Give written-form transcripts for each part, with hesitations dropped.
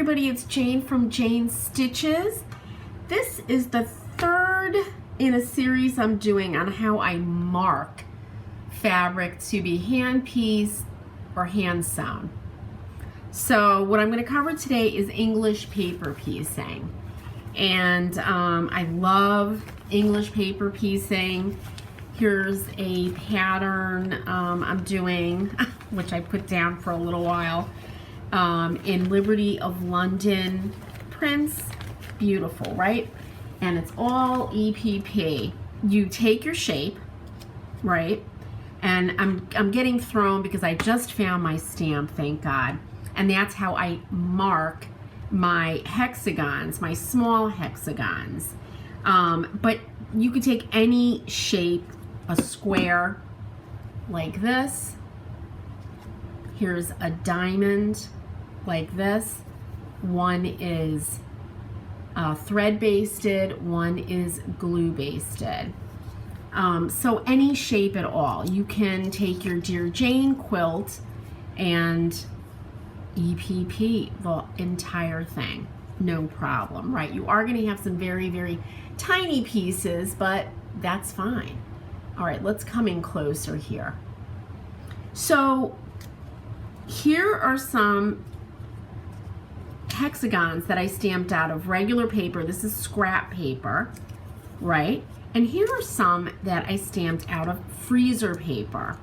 everybody, it's Jane from Jane Stitches. This is the third in a series I'm doing on how I mark fabric to be hand pieced or hand sewn. So what I'm going to cover today is English paper piecing. And I love English paper piecing. Here's a pattern I'm doing, which I put down for a little while, in Liberty of London prints. Beautiful, right? And it's all EPP. You take your shape, right? And I'm getting thrown because I just found my stamp, thank God. And that's how I mark my hexagons, my small hexagons. But you could take any shape, a square like this. Here's a diamond like this. One is thread basted, one is glue basted. So any shape at all. You can take your Dear Jane quilt and EPP the entire thing, no problem, right? You are going to have some very, very tiny pieces, but that's fine. All right, let's come in closer here. So here are some hexagons that I stamped out of regular paper. This is scrap paper, right? And here are some that I stamped out of freezer paper.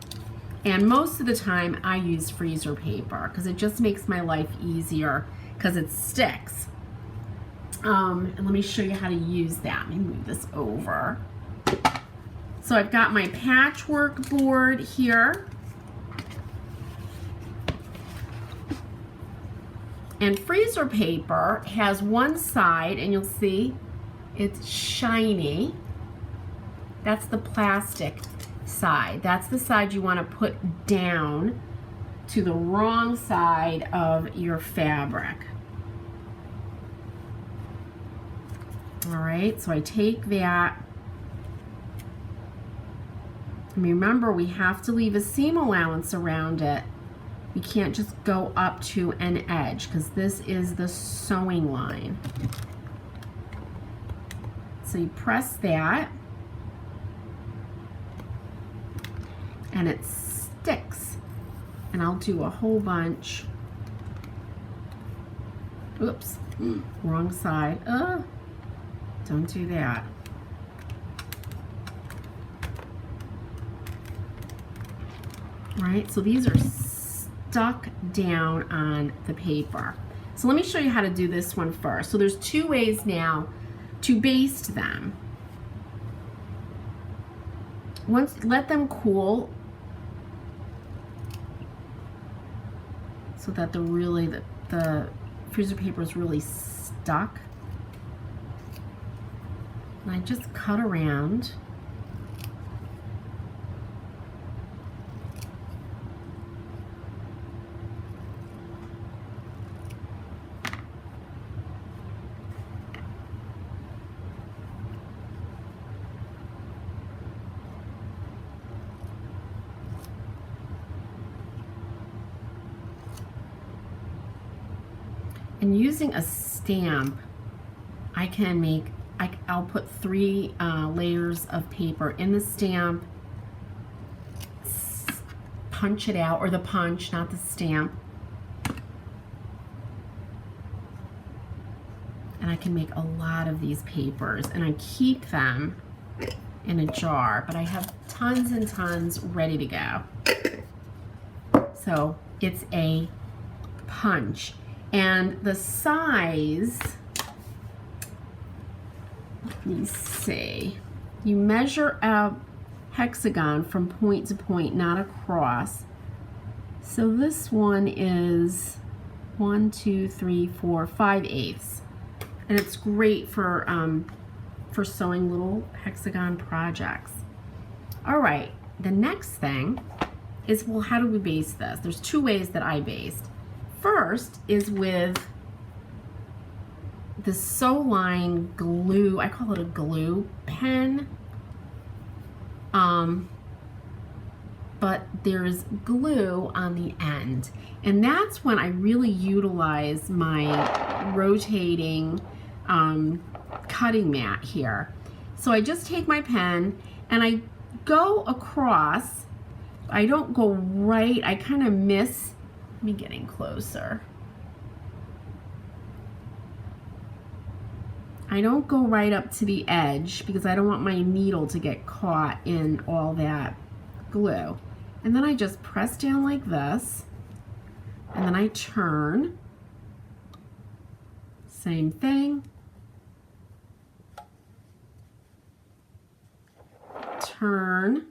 And most of the time I use freezer paper because it just makes my life easier because it sticks. And let me show you how to use that. Let me move this over. So I've got my patchwork board here. And freezer paper has one side, and you'll see it's shiny. That's the plastic side. That's the side you want to put down to the wrong side of your fabric. All right, so I take that. And remember, we have to leave a seam allowance around it. You can't just go up to an edge because this is the sewing line. So you press that and it sticks. And I'll do a whole bunch. Oops, wrong side. Don't do that. Right, so these are stuck down on the paper. So let me show you how to do this one first. So there's two ways now to baste them. Once, let them cool so that the freezer paper is really stuck. And I just cut around. And using a stamp, I can make, I'll put 3 layers of paper in the stamp, punch it out, or the punch, not the stamp. And I can make a lot of these papers, and I keep them in a jar, but I have tons and tons ready to go. So it's a punch. And the size, let me see, you measure a hexagon from point to point, not across. So this one is 1, 2, 3, 4, 5/8. And it's great for sewing little hexagon projects. All right, the next thing is, well, how do we baste this? There's 2 ways that I baste. First is with the Sew Line glue. I call it a glue pen. but there's glue on the end. And that's when I really utilize my rotating cutting mat here. So I just take my pen and I go across. I don't go right, I kind of miss. Let me get in closer. I don't go right up to the edge because I don't want my needle to get caught in all that glue. And then I just press down like this, and then I turn. Same thing. Turn.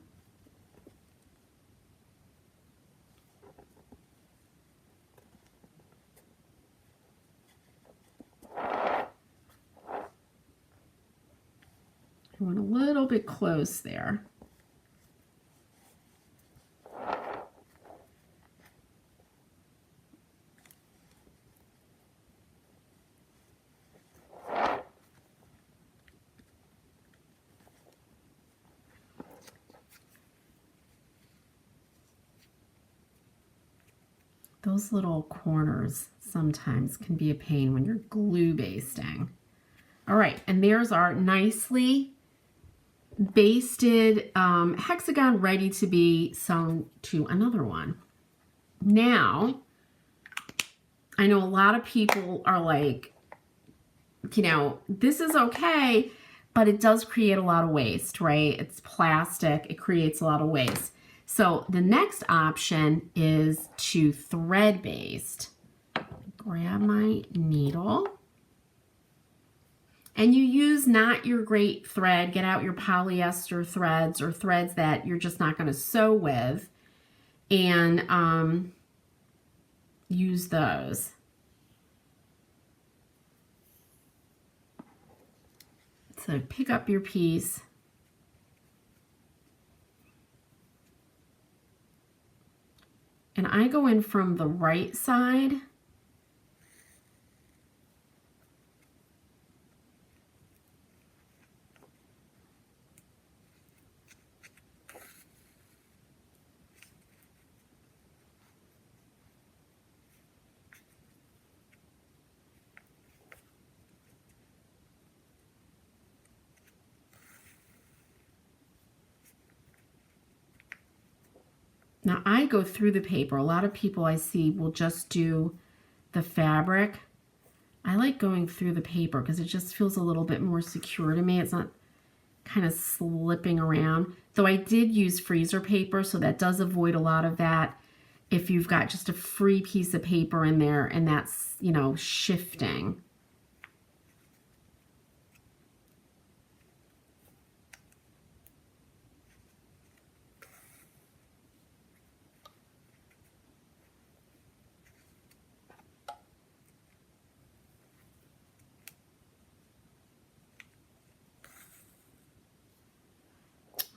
I went a little bit close there. Those little corners sometimes can be a pain when you're glue basting. All right, and there's our nicely basted hexagon ready to be sewn to another one. Now, I know a lot of people are like, you know, this is okay, but it does create a lot of waste, right? It's plastic, it creates a lot of waste. So the next option is to thread baste. Grab my needle. And you use not your great thread. Get out your polyester threads or threads that you're just not going to sew with, and use those. So pick up your piece. And I go in from the right side. Now I go through the paper. A lot of people I see will just do the fabric. I like going through the paper because it just feels a little bit more secure to me. It's not kind of slipping around. Though I did use freezer paper, so that does avoid a lot of that if you've got just a free piece of paper in there and that's, you know, shifting.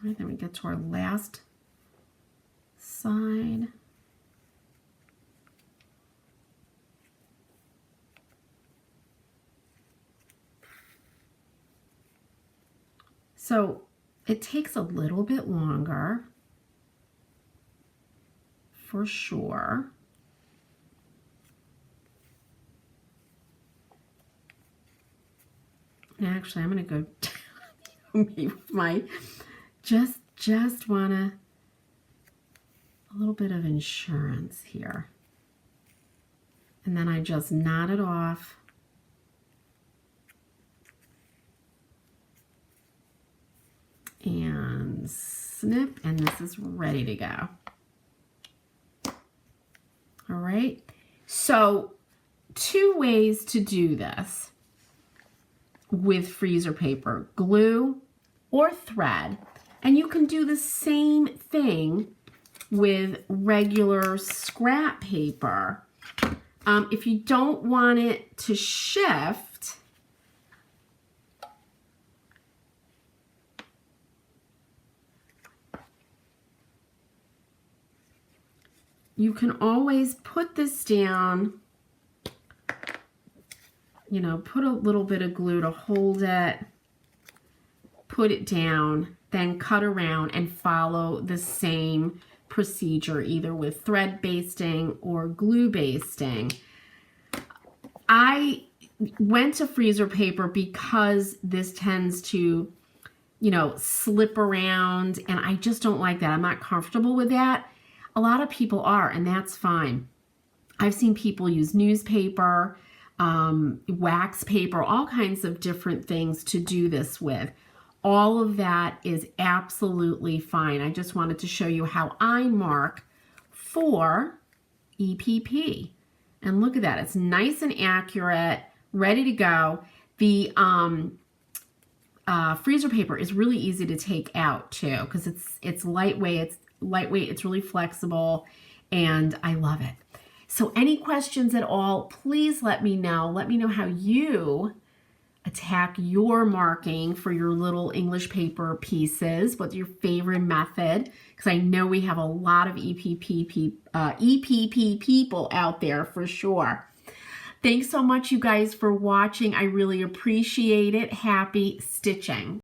All right, then we get to our last side. So it takes a little bit longer, for sure. And actually, I'm going to go with my just wanna a little bit of insurance here, and then I just knot it off. And snip, and this is ready to go. All right, so 2 ways to do this with freezer paper: glue or thread. And you can do the same thing with regular scrap paper. If you don't want it to shift, you can always put this down, you know, put a little bit of glue to hold it, put it down, then cut around and follow the same procedure, either with thread basting or glue basting. I went to freezer paper because this tends to, you know, slip around, and I just don't like that. I'm not comfortable with that. A lot of people are, and that's fine. I've seen people use newspaper, wax paper, all kinds of different things to do this with. All of that is absolutely fine. I just wanted to show you how I mark for EPP. And look at that. It's nice and accurate, ready to go. The freezer paper is really easy to take out too, because it's lightweight. It's really flexible, and I love it. So any questions at all, please let me know. Let me know how you attack your marking for your little English paper pieces. What's your favorite method? Because I know we have a lot of EPP people out there for sure. Thanks so much, you guys, for watching. I really appreciate it. Happy stitching.